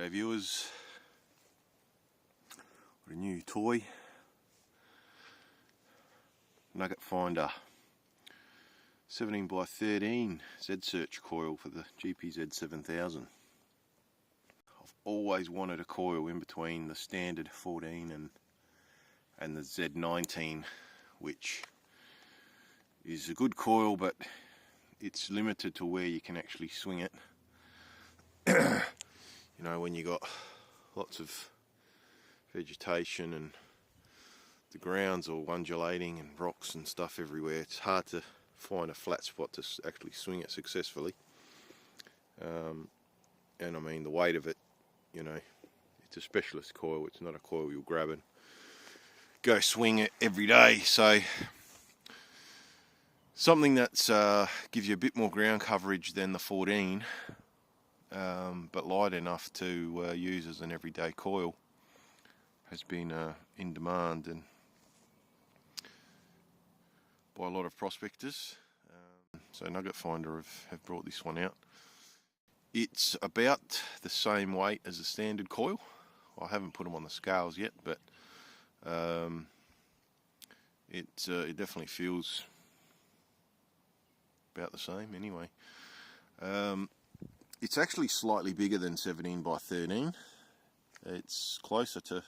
G'day viewers, got a new toy, Nugget Finder 17x13 Zsearch coil for the GPZ7000. I've always wanted a coil in between the standard 14 and the Z19, which is a good coil, but it's limited to where you can actually swing it. You know, when you got lots of vegetation and the ground's all undulating and rocks and stuff everywhere, it's hard to find a flat spot to actually swing it successfully. And I mean, the weight of it, you know, it's a specialist coil, it's not a coil you'll grab and go swing it every day. So something that's gives you a bit more ground coverage than the 14, but light enough to use as an everyday coil has been in demand and by a lot of prospectors. So Nugget Finder have brought this one out. It's about the same weight as a standard coil. I haven't put them on the scales yet, but it definitely feels about the same anyway. It's actually slightly bigger than 17x13. It's closer to,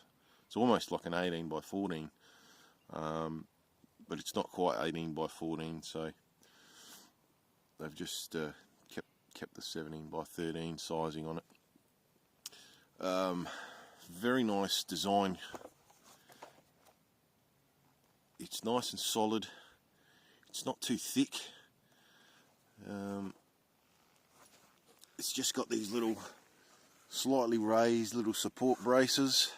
it's almost like an 18x14, but it's not quite 18x14, so they've just kept the 17x13 sizing on it. Very nice design. It's nice and solid. It's not too thick. It's just got these little slightly raised little support braces.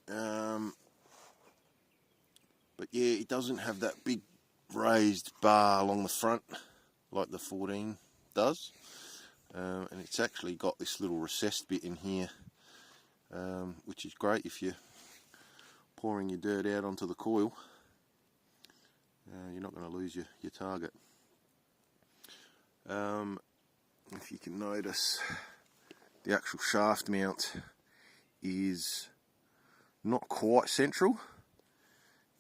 But yeah, it doesn't have that big raised bar along the front like the 14 does. And it's actually got this little recessed bit in here, which is great if you're pouring your dirt out onto the coil. You're not going to lose your target. If you can notice, the actual shaft mount is not quite central.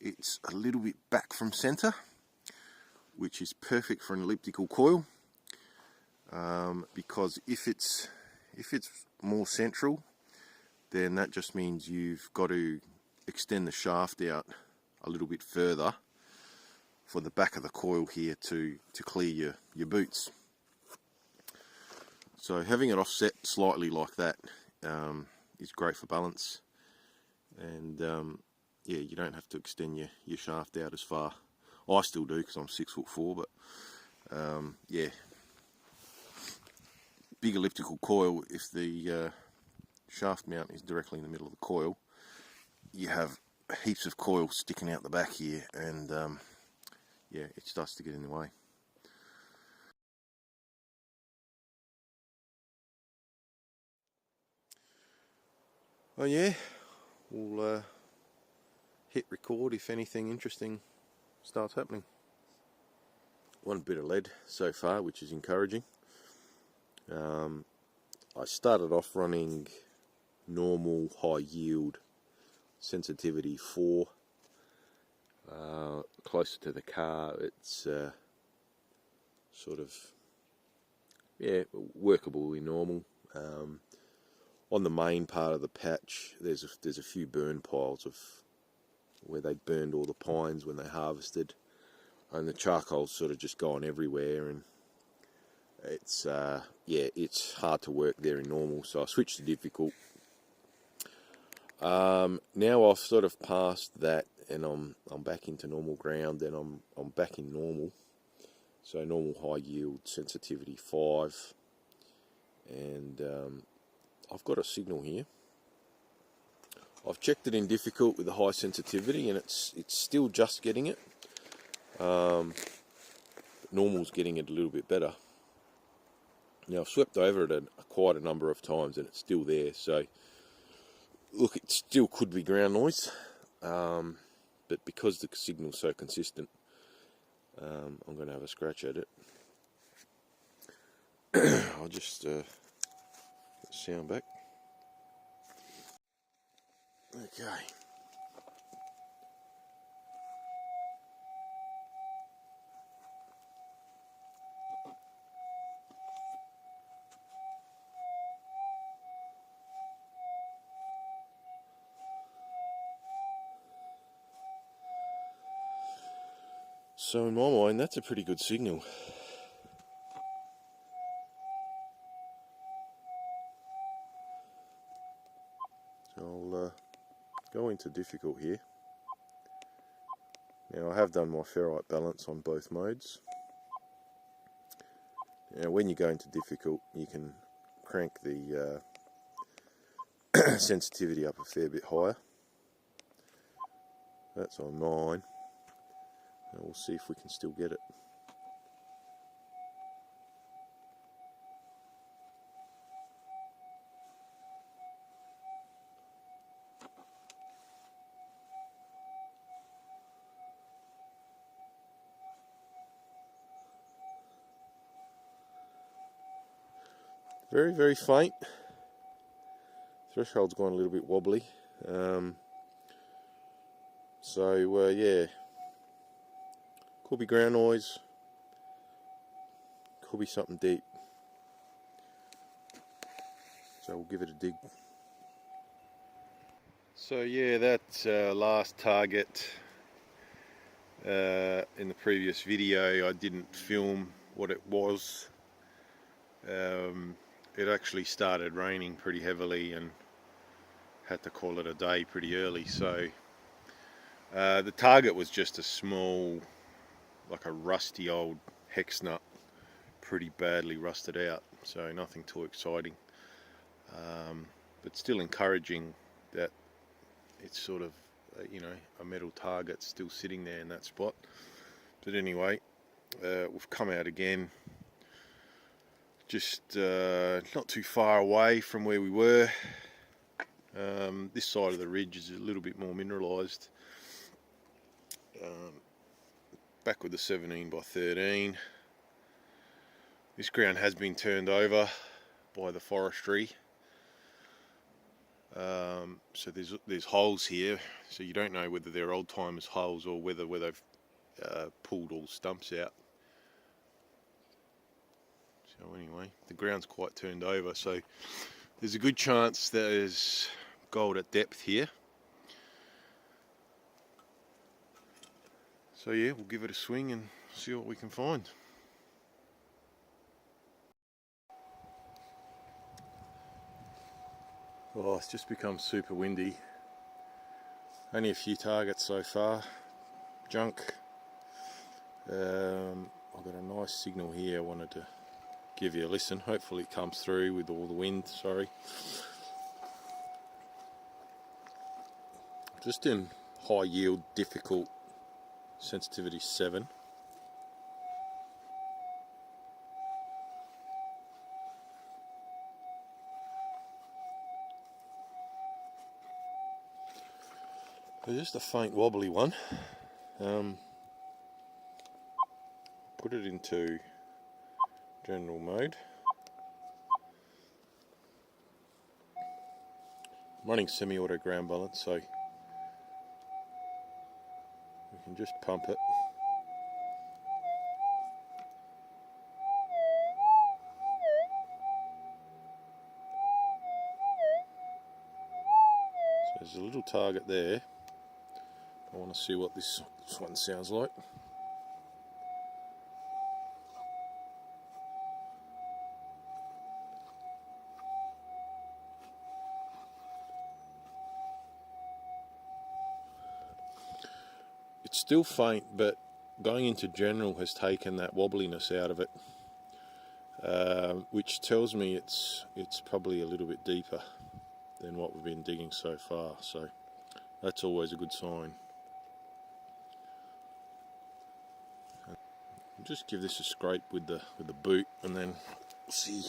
It's a little bit back from center, which is perfect for an elliptical coil, because if it's more central, then that just means you've got to extend the shaft out a little bit further for the back of the coil here to clear your boots. So having it offset slightly like that is great for balance, and yeah, you don't have to extend your shaft out as far. I still do because I'm 6'4", but yeah, big elliptical coil, if the shaft mount is directly in the middle of the coil, you have heaps of coil sticking out the back here, and yeah, it starts to get in the way. Oh yeah, we'll hit record if anything interesting starts happening. One bit of lead so far, which is encouraging. I started off running normal high yield sensitivity 4. Closer to the car, it's sort of, yeah, workably normal. On the main part of the patch, there's a few burn piles of where they burned all the pines when they harvested, and the charcoal's sort of just gone everywhere, and it's yeah, it's hard to work there in normal, so I switched to difficult. Now I've sort of passed that, and I'm back into normal ground, and I'm back in normal, so normal high yield sensitivity 5, and I've got a signal here. I've checked it in difficult with the high sensitivity, and it's still just getting it. But normal's getting it a little bit better. Now I've swept over it quite a number of times, and it's still there. So look, it still could be ground noise, but because the signal's so consistent, I'm going to have a scratch at it. I'll just Sound back. Okay. So in my mind, that's a pretty good signal. So I'll go into difficult here. Now I have done my ferrite balance on both modes. Now when you go into difficult, you can crank the sensitivity up a fair bit higher. That's on 9. And we'll see if we can still get it. Very, very faint. Threshold's gone a little bit wobbly. Yeah, could be ground noise, could be something deep. So we'll give it a dig. So yeah, that last target in the previous video, I didn't film what it was. It actually started raining pretty heavily and had to call it a day pretty early. So the target was just a small, like a rusty old hex nut, pretty badly rusted out, so nothing too exciting, but still encouraging that it's sort of a metal target still sitting there in that spot. But anyway, we've come out again, just not too far away from where we were. This side of the ridge is a little bit more mineralised. Back with the 17 by 13. This ground has been turned over by the forestry. So there's holes here, so you don't know whether they're old timers holes or whether they've pulled all stumps out. So anyway, the ground's quite turned over, so there's a good chance there's gold at depth here. So yeah, we'll give it a swing and see what we can find. Oh, it's just become super windy. Only a few targets so far. Junk. I've got a nice signal here. I wanted to give you a listen. Hopefully it comes through with all the wind. Sorry. Just in high yield, difficult, sensitivity 7. So just a faint wobbly one. Put it into general mode. I'm running semi-auto ground balance, so we can just pump it. So there's a little target there. I want to see what this one sounds like. It's still faint, but going into general has taken that wobbliness out of it, which tells me it's probably a little bit deeper than what we've been digging so far. So that's always a good sign. I'll just give this a scrape with the boot, and then see.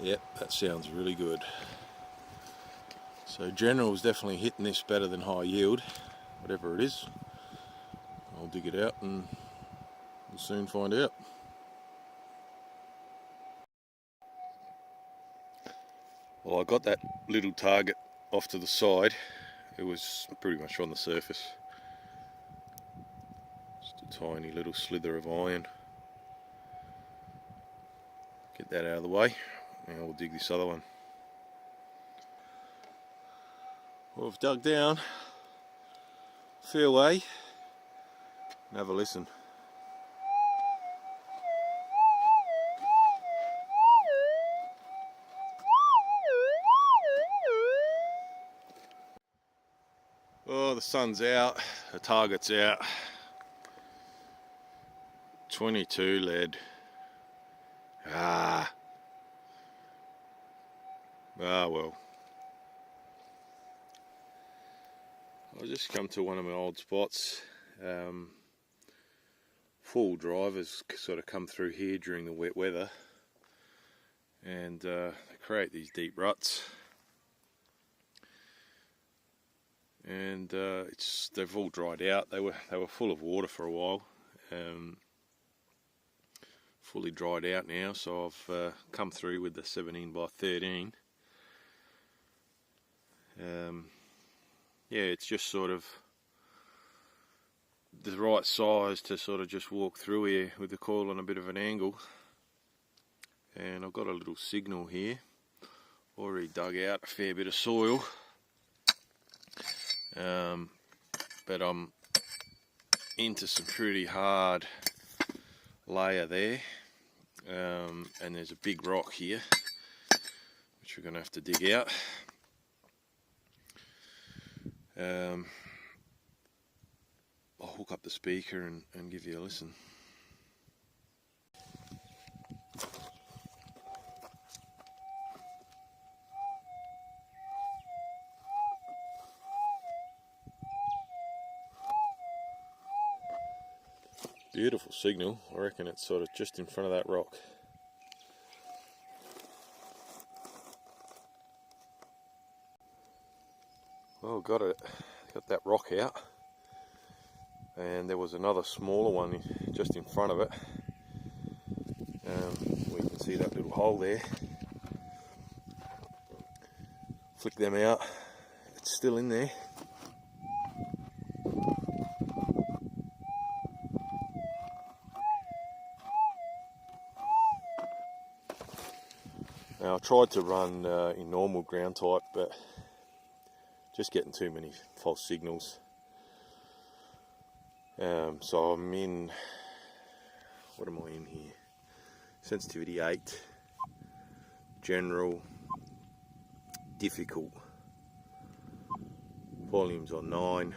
Yep, that sounds really good. So general is definitely hitting this better than high yield, whatever it is. I'll dig it out and we'll soon find out. Well, I got that little target off to the side. It was pretty much on the surface. Just a tiny little slither of iron. Get that out of the way. Now we'll dig this other one. Well, I've dug down a fair way and have a listen. Oh, the sun's out, the target's out. 22 lead. Ah well. I'll just come to one of my old spots. Full drivers sort of come through here during the wet weather, and they create these deep ruts. And they've all dried out. They were full of water for a while. Fully dried out now, so I've come through with the 17 by 13. Yeah, it's just sort of the right size to sort of just walk through here with the coil on a bit of an angle. And I've got a little signal here. Already dug out a fair bit of soil. But I'm into some pretty hard layer there. And there's a big rock here, which we're going to have to dig out. I'll hook up the speaker and give you a listen. Beautiful signal. I reckon it's sort of just in front of that rock. Well, got that rock out, and there was another smaller one just in front of it. We can see that little hole there. Flick them out. It's still in there. Now I tried to run in normal ground type, but just getting too many false signals. So I'm in, what am I in here? Sensitivity 8, general, difficult. Volume's on 9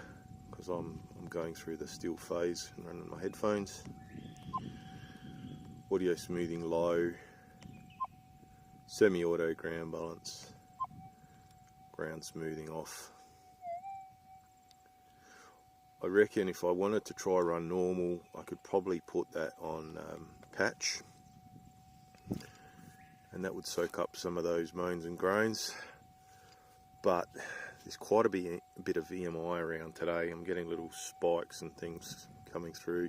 because I'm going through the still phase and running my headphones. Audio smoothing low. Semi-auto ground balance, ground smoothing off. I reckon if I wanted to try run normal, I could probably put that on patch, and that would soak up some of those moans and groans. But there's quite a bit of EMI around today. I'm getting little spikes and things coming through.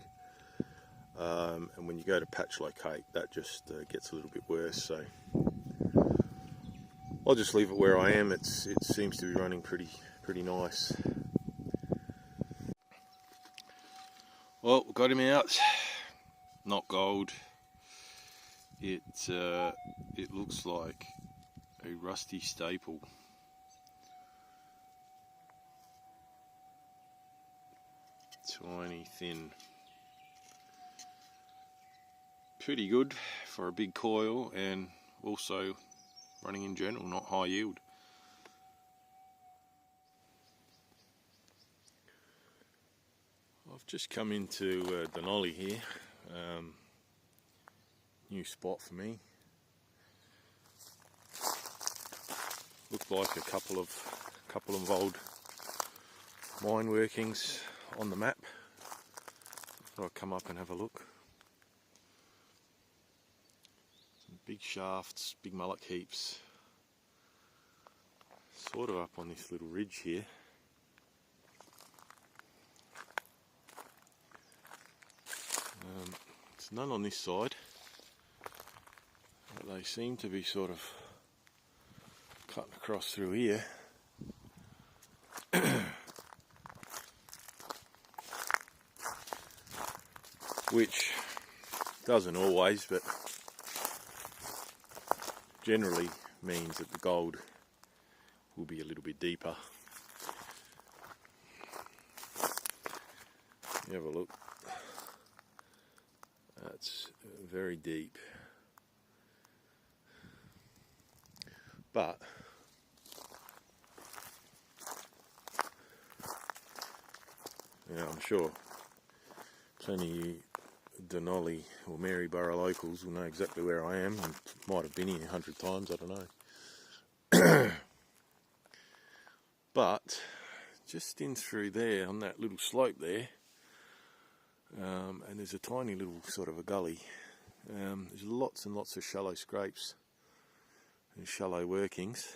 And when you go to patch locate, that just gets a little bit worse. So I'll just leave it where I am. It seems to be running pretty nice. Well, got him out. Not gold. It looks like a rusty staple. Tiny, thin. Pretty good for a big coil, and also running in general, not high yield. I've just come into Denali here. New spot for me. Looked like a couple of old mine workings on the map. I'll come up and have a look. Some big shafts, big mullock heaps, sort of up on this little ridge here. There's none on this side, but they seem to be sort of cutting across through here. Which doesn't always, but generally means that the gold will be a little bit deeper. You have a look. That's very deep. But yeah, I'm sure plenty of you Denali or Maryborough locals will know exactly where I am, and might have been here 100 times, I don't know. But just in through there on that little slope there, and there's a tiny little sort of a gully. There's lots and lots of shallow scrapes and shallow workings.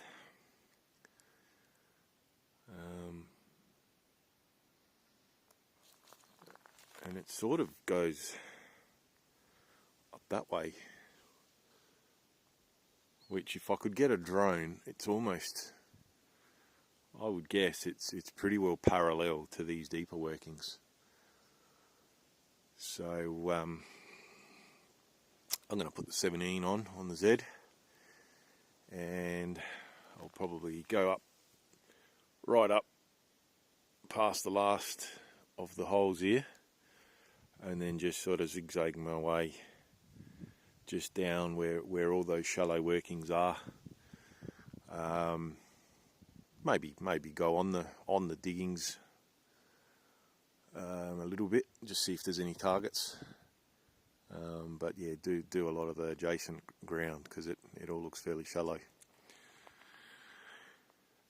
And it sort of goes up that way, which if I could get a drone, it's almost, I would guess it's pretty well parallel to these deeper workings. So I'm going to put the 17 on the Z, and I'll probably go up, right up past the last of the holes here, and then just sort of zigzagging my way just down where all those shallow workings are. Maybe go on the diggings a little bit, just see if there's any targets. But yeah, do a lot of the adjacent ground because it all looks fairly shallow.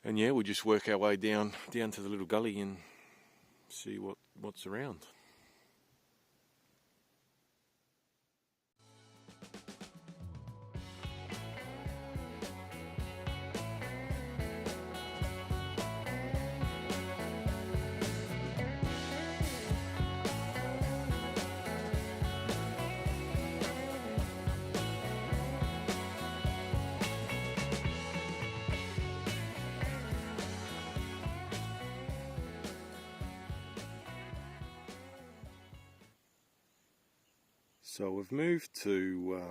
And yeah, we'll just work our way down to the little gully and see what's around. So we've moved to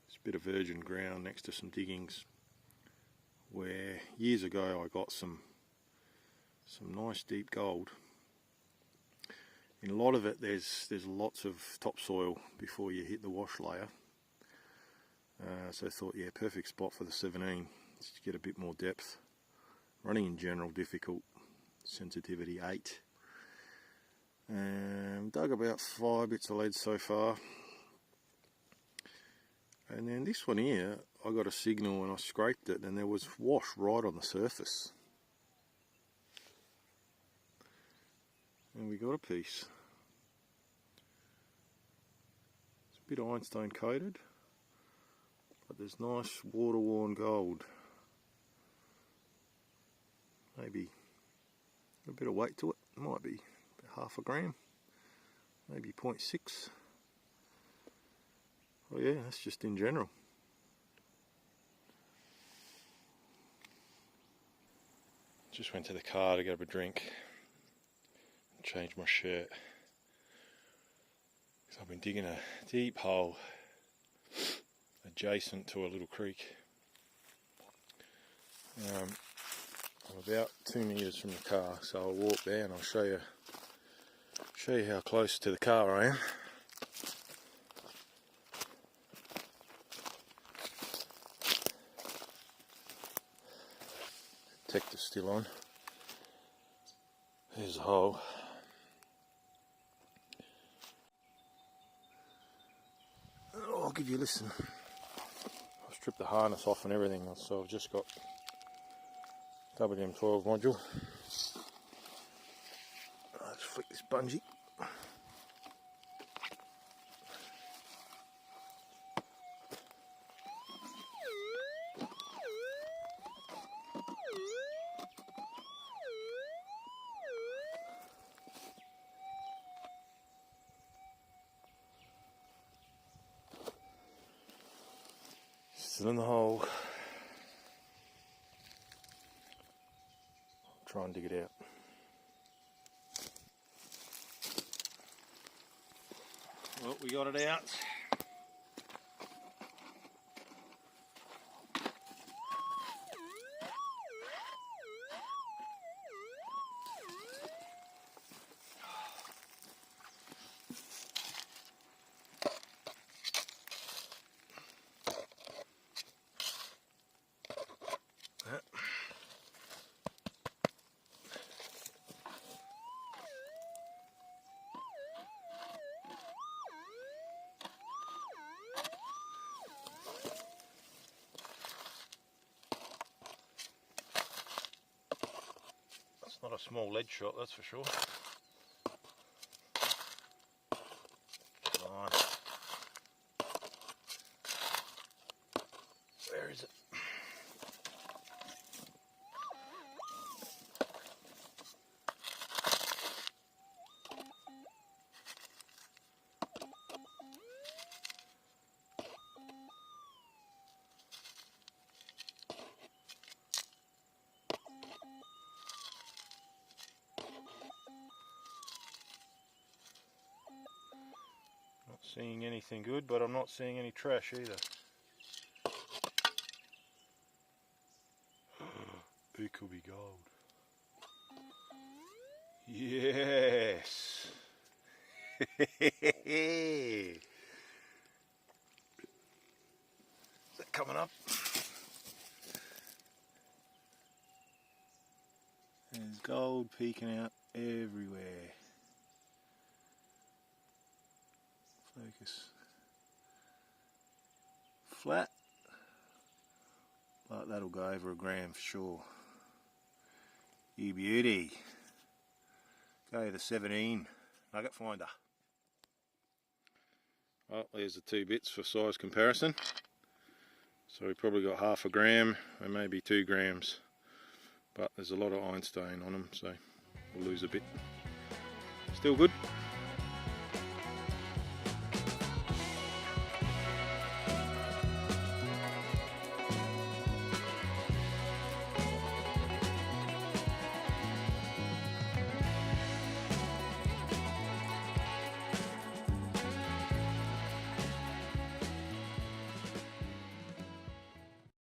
this bit of virgin ground next to some diggings where years ago I got some nice deep gold. In a lot of it there's lots of topsoil before you hit the wash layer. So I thought, yeah, perfect spot for the 17, just to get a bit more depth. Running in general difficult, sensitivity 8. Dug about 5 bits of lead so far, and then this one here I got a signal and I scraped it and there was wash right on the surface, and we got a piece. It's a bit ironstone coated, but there's nice water worn gold, maybe a bit of weight to it, might be half a gram, maybe 0.6. Oh yeah, that's just in general. Just went to the car to get a drink and change my shirt, because I've been digging a deep hole adjacent to a little creek. I'm about 2 meters from the car, so I'll walk there and I'll show you how close to the car I am. Detector's still on. There's a hole. Oh, I'll give you a listen. I've stripped the harness off and everything, so I've just got WM12 module. Let's flick this bungee. Still in the hole. Try and dig it out. Well, we got it out. It's not a small lead shot, that's for sure. Come on. Where is it? Not seeing anything good, but I'm not seeing any trash either. It could be gold. Yes! Is that coming up? There's gold peeking out everywhere. Focus. Flat, but that'll go over a gram for sure. You beauty. Go the 17 nugget finder. Well, there's the 2 bits for size comparison. So we probably got half a gram and maybe 2 grams, but there's a lot of ironstone on them, so we'll lose a bit. Still good.